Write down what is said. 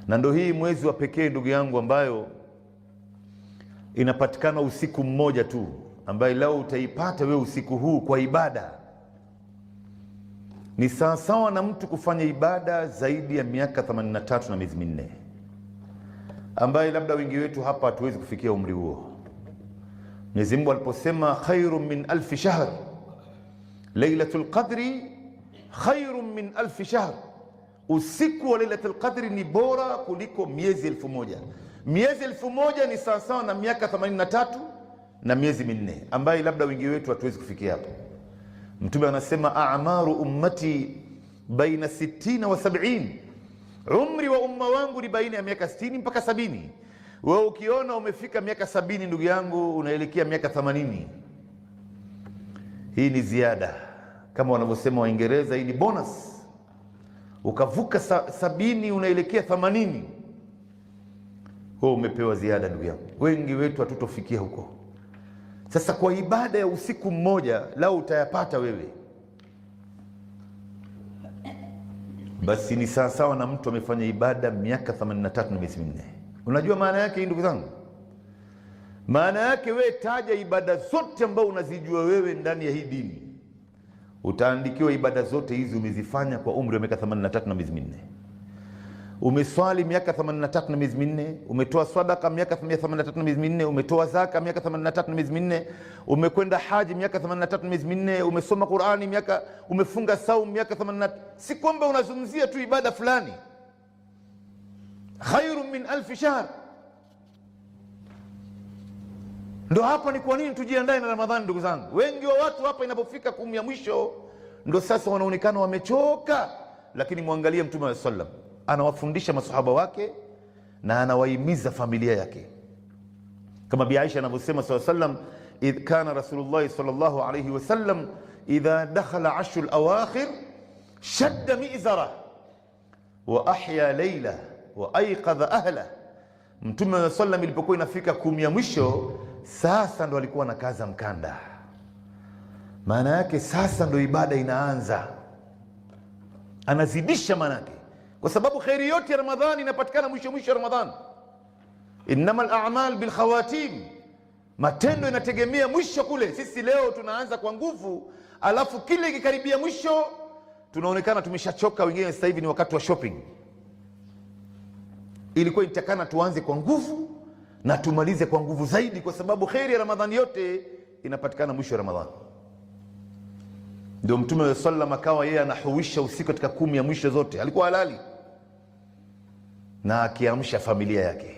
Na ndo hii mwezi wa pekee ndugu yangu ambayo inapatikana usiku mmoja tu, ambaye lao utaipata wewe usiku huu kwa ibada ni sawasawa na mtu kufanya ibada zaidi ya miaka 83 na miezi minne, ambaye labda wengi wetu hapa hatuwezi kufikia umri huo. Mwenyezi Mungu aliposema khairun min alfi shahr, Lailatul Qadri khairun min alfi shahr, usiku wa Lailatul Qadri ni bora kuliko miezi 1000. Miezi 1000 ni sawasawa na miaka 83 na miezi minne, ambaye labda wengi wetu hatuwezi kufikia hapo. Mtume anasema a'maru ummati baina 60 wa 70, umri wa umma wangu ni baina ya miaka 60 mpaka 70. Wewe ukiona umefika miaka 70 ndugu yangu, unaelekea miaka 80, hii ni ziada. Kama wanavyosema Waingereza, hii ni bonus. Ukavuka 70 unaelekea 80, wewe umepewa ziada ndugu yangu. Wengi wetu hatutofikia huko. Sasa kwa ibada ya usiku mmoja lao utayapata wewe, basi ni sawasawa na mtu amefanya ibada miaka 83 na miezi minne. Unajua maana yake hii ndugu zangu? Maana yake wewe taja ibada zote ambao unazijua wewe ndani ya hii dini, utaandikiwa ibada zote hizi umezifanya kwa umri wa miaka 83 na miezi minne. Umeswali miaka 83 na miezi minne, umetoa sadaka miaka 83 na miezi minne, umetoa zaka miaka 83 na miezi minne, umekwenda haji miaka 83 na miezi minne, umesoma Qur'ani miaka, umefunga saumu miaka 80. Si kwamba unazungumzia tu ibada fulani. Khairun min alfi shahr. Ndo hapa ni kwa nini tujiandae na Ramadhani ndugu zangu. Wengi wa watu hapa inapofika 10 ya mwisho ndo sasa wanaonekana wamechoka, lakini muangalie Mtume wa sallam anawafundisha masahaba wake na anawahimiza familia yake, kama Bi Aisha anavyosema sallallahu alayhi wasallam, idh kana Rasulullah sallallahu alayhi wasallam idha dakhala ashru al-awakhir shadda mi'zara wa ahya layla wa ayqadha ahla. Mtume wa sallam ilipokuwa inafika 10 ya mwisho, sasa ndo alikuwa anakaza mkanda. Maana yake sasa ndo ibada inaanza, anazidisha maana yake, kwa sababu khairi yote ya Ramadhani inapatikana mwisho mwisho ya Ramadhani. Innamal a'mal bil khawatim, matendo inategemea mwisho kule. Sisi leo tunaanza kwa nguvu, alafu kile ikikaribia mwisho tunaonekana tumeshachoka. Wengine sasa hivi ni wakati wa shopping. Ilikuwa itakana tuanze kwa nguvu na tumalize kwa nguvu zaidi, kwa sababu khairi ya Ramadhani yote inapatikana mwisho wa Ramadhani. Ndio Mtume wa sallam akawa yeye anahuisha usiku katika 10 ya mwisho zote, alikuwa halali na akiamsha familia yake.